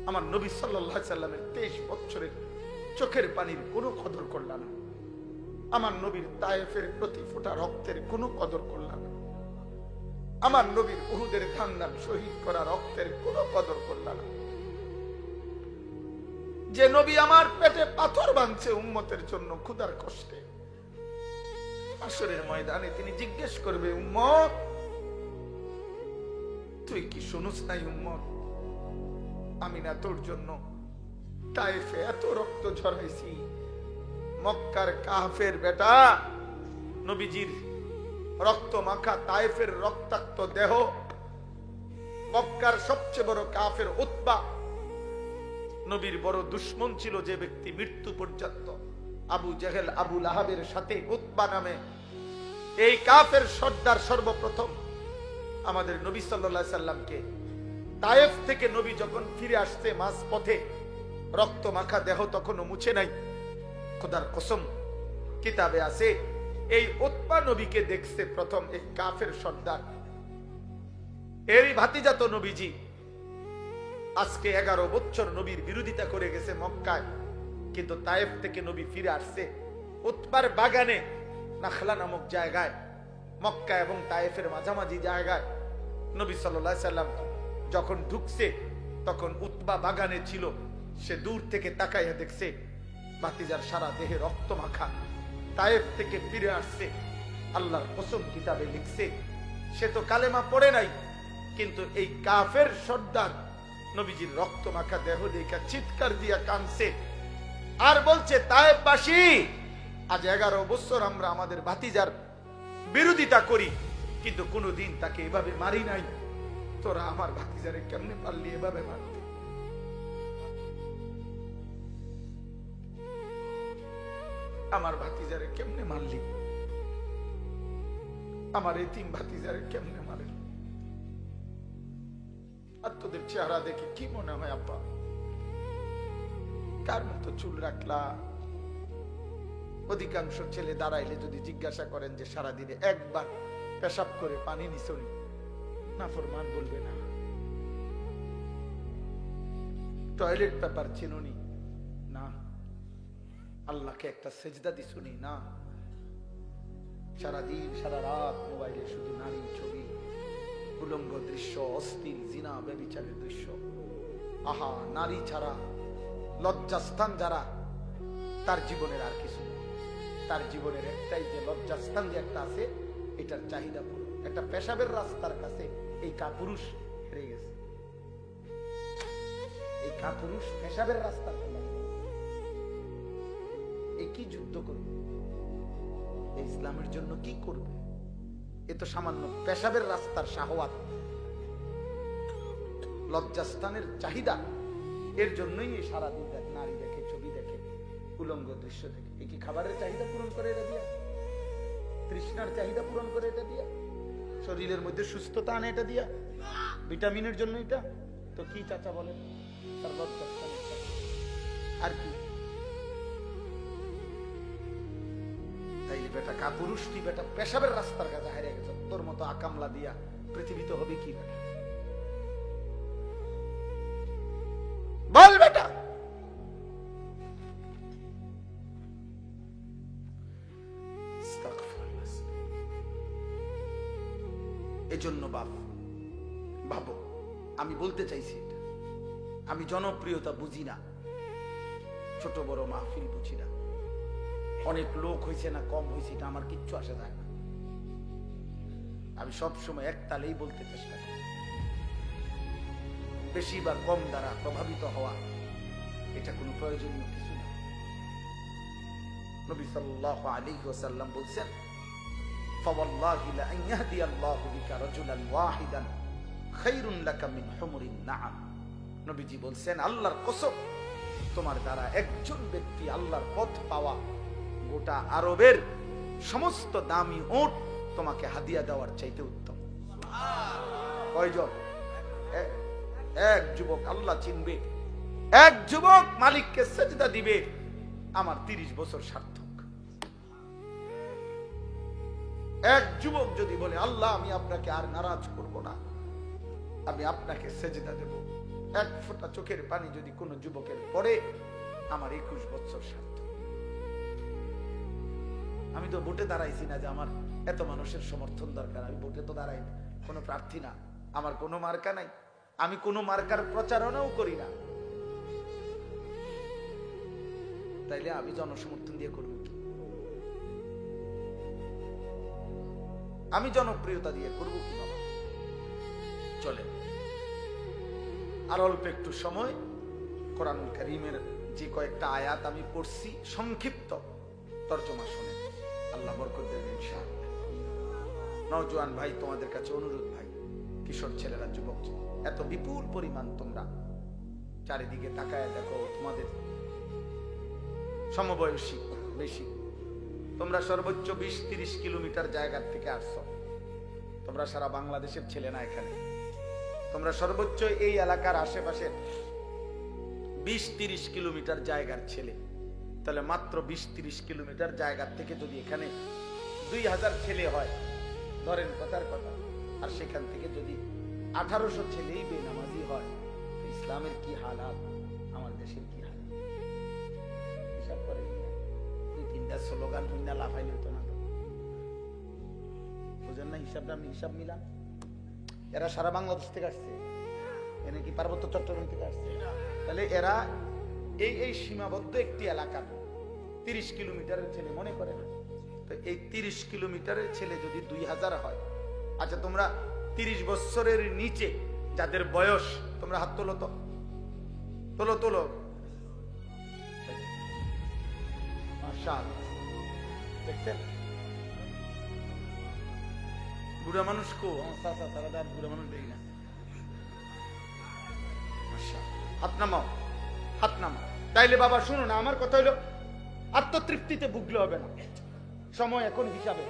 আমার নবী সাল্লাল্লাহু আলাইহি সাল্লামের 23 বছরের চোখের পানির কোনো কদর করল না। আমার নবীর তায়েফের প্রতি ফোঁটা রক্তের কোনো কদর করল না। আমার নবীর উহুদের খানদান শহীদ করা রক্তের কোনো কদর করল না। যে নবী আমার পেটে পাথর বাঁধছে উম্মতের জন্য ক্ষুধার কষ্টে, হাশরের ময়দানে তিনি জিজ্ঞেস করবে, উম্মত তুই কি শুনুস নাই উম্মত, আমি না তোর জন্য তায়েফে এত রক্ত ঝরাইছি। মক্কার কাফের বেটা নবীজির রক্ত মাখা তায়েফের রক্তাক্ত দেহ, মক্কার সবচেয়ে বড় কাফের উতবা, নবীর বড় দুশ্মন ছিল যে ব্যক্তি মৃত্যু পর্যন্ত, আবু জেহেল আবু লাহাবের সাথে উতবা নামে এই কাফের সর্দার সর্বপ্রথম আমাদের নবী সাল্লাল্লাহু আলাইহি সাল্লামকে তায়েফ থেকে নবী যখন ফিরে আসছে মাঝ পথে রক্ত মাখা দেহ তখনও মুছে নাই। খোদার কসম কিতাবে আছে এই উতবা নবীকে দেখছে প্রথম এই কাফের সর্দার। এরই ভাতিজা তো নবীজি আজকে 11 বছর নবীর বিরোধিতা করে গেছে মক্কায়, কিন্তু তায়েফ থেকে নবী ফিরে আসছে উতবার বাগানে নাখলা নামক জায়গায়, মক্কা এবং তায়েফের মাঝামাঝি জায়গায় নবী সাল্লাল্লাহু আলাইহি সাল্লাম যখন ঢুকছে তখন উতবা বাগানে ছিল। সে দূর থেকে তাকাইয়া দেখছে ভাতিজার সারা দেহে রক্ত মাখা, তায়েফ থেকে ফিরে আসছে। আল্লাহর কসম কিতাবে লিখছে সে তো কালেমা পড়ে নাই, কিন্তু এই কাফের সর্দার নবীজির রক্ত মাখা দেহ দেখা চিৎকার দিয়া কাঁদছে আর বলছে, তায়েফবাসী আজ 11 বছর আমরা আমাদের ভাতিজার বিরোধিতা করি, কিন্তু কোনোদিন তাকে এভাবে মারি নাই। তোরা আমার ভাতিজারে কেমনে পারলি এভাবে মারতে? আমার ভাতিজারে কেমনে মারলি? আমার এতিম ভাতিজারে কেমনে মারলি? আর তোদের চেহারা দেখে কি মনে হয় আব্বা? কার মতো চুল রাখলা? অধিকাংশ ছেলে দাঁড়াইলে যদি জিজ্ঞাসা করেন যে সারাদিনে একবার পেশাব করে পানি নিছনি, নাফরমান বলবে না। টয়লেট পেপার চিনুনি না, আল্লাহকে একটা সেজদা দিছুনি না, সারাদিন সারা রাত মোবাইলে শুধু নারী ছবি, উলঙ্গ দৃশ্য, অশ্লীল জিনা ব্যভিচারের দৃশ্য। আহা, নারী ছাড়া লজ্জাস্থান যারা, তার জীবনের আর কিছু নেই। তার জীবনের একটাই যে লজ্জাস্থান যে একটা আছে, এটার চাহিদা পুরো। একটা পেশাবের রাস্তার কাছে এই কাপুরুষ হেরে গেছে। এই কাপুরুষ পেশাবের রাস্তা, এই কি যুদ্ধ করবে? ইসলামের জন্য কি করবে? এ তো সামান্য পেশাবের রাস্তার শাহওয়াত, লজ্জাস্থানের চাহিদা। এর জন্যই সারাদিন নারী দেখে, ছবি দেখে, উলঙ্গ দৃশ্য দেখে। এ কি খাবারের চাহিদা পূরণ করে এটা দিয়া? তৃষ্ণার চাহিদা পূরণ করে এটা দিয়া? শরীরের মধ্যে সুস্থতা আনে এটা দিয়া? ভিটামিনের জন্য এটা? তো কি চাচা বলেন? তার লজ্জাস্থানের আর কি? তাই বেটা কাপুরুষ, তুই বেটা পেশাবের রাস্তার কাছে হারিয়ে গেছ। তোর মতো আকামলা দিয়া পৃথিবীতে হবে কি বেটা? বল বেটা। এজন্য ভাবো, আমি বলতে চাইছি এটা, আমি জনপ্রিয়তা বুঝি না, ছোট বড় মাহফিল বুঝি না, অনেক লোক হয়েছে না কম হয়েছে এটা আমার কিচ্ছু আসে যায় না। আমি সবসময় এক তালেই বলতে চেষ্টা করি। বেশি বা কম দ্বারা প্রভাবিত হওয়া এটা কোনো প্রয়োজনীয় কিছু না। নবী সাল্লাল্লাহু আলাইহি ওয়াসাল্লাম বলেন, ফাওয়াল্লাহি লা আন ইয়াহদিয়াল্লাহু বিকা রাজুলান ওয়াহিদান খায়রুন লাকা মিন হুমুরিন নাআম। নবীজি বলেন, আল্লাহর কসম, তোমার দ্বারা একজন ব্যক্তি আল্লাহর পথ পাওয়া গোটা আরবের সমস্ত দামি উট তোমাকে হাদিয়া দেওয়ার চাইতে উত্তম। কয়জন? এক যুবক আল্লাহ চিনবে, এক যুবক মালিককে সেজদা দিবে, আমার 30 বছর সার্থক। এক যুবক যদি বলে, আল্লাহ আমি আপনাকে আর নারাজ করব না, আমি আপনাকে সেজদা দেব, এক ফোঁটা চোখের পানি যদি কোনো যুবকের পড়ে, আমার 21 বছর সার্থক। আমি তো ভোটে দাঁড়াইছি না যে আমার এত মানুষের সমর্থন দরকার। আমি ভোটে তো দাঁড়াই না, কোনো প্রার্থী না, আমার কোনো মার্কা নাই, আমি কোনো মার্কার প্রচারণাও করি না। তাইলে আমি জনসমর্থন দিয়ে করব কি? আমি জনপ্রিয়তা দিয়ে করব কি বাবা? চলে আর অল্প একটু সময় কোরআনুল কারীমের যে কয়েকটা আয়াত আমি পড়ছি, সংক্ষিপ্ত তর্জমা শুনে আল্লাহ বরকত দেবেন ইনশাআল্লাহ। নওজোয়ান ভাই, তোমাদের কাছে অনুরোধ ভাই, কিশোর ছেলেরা, যুবক, এত বিপুল পরিমাণ তোমরা চারিদিকে তাকায় দেখো, তোমাদের সমবয়সী বেশি, তোমরা সর্বোচ্চ 20-30 কিলোমিটার জায়গার থেকে আসছো। তোমরা সারা বাংলাদেশের ছেলে না, এখানে তোমরা সর্বোচ্চ এই এলাকার আশেপাশে 20-30 কিলোমিটার জায়গার ছেলে। তাহলে মাত্র 20-30 কিলোমিটার জায়গার থেকে যদি এখানে 2000 ছেলে হয়, ধরেন কথার কথা, আর সেখান থেকে যদি 1800 ছেলেই বেনামাজি হয়, ইসলামের কি হালাত, আমার দেশের কি হালাত হিসাব করে। 2-3টা স্লোগান শুনে লাফাইলে হতো না? বুঝেন না হিসাবটা? আমি হিসাব মিলাম, এরা সারা বাংলাদেশ থেকে আসছে, এনে কি পার্বত্য চট্টগ্রাম থেকে আসছে? তাহলে এরা এই সীমাবদ্ধ একটি এলাকার 30 কিলোমিটারের ছেলে মনে করে না। তো এই 30 কিলোমিটারের ছেলে যদি 2000 হয়, আচ্ছা তোমরা 30 বছরের নিচে যাদের বয়স, তোমরা হাত তোলো তো, তোলো তোলো। দেখছেন বুড়া মানুষ কো? আমার বুড়া মানুষ দেখি না। হাত নামাও, হাত নামাও। তাইলে বাবা শুনো না, আমার কথা হইলো আত্মতৃপ্তিতে ভুগলে হবে না, সময় এখন হিসাবে।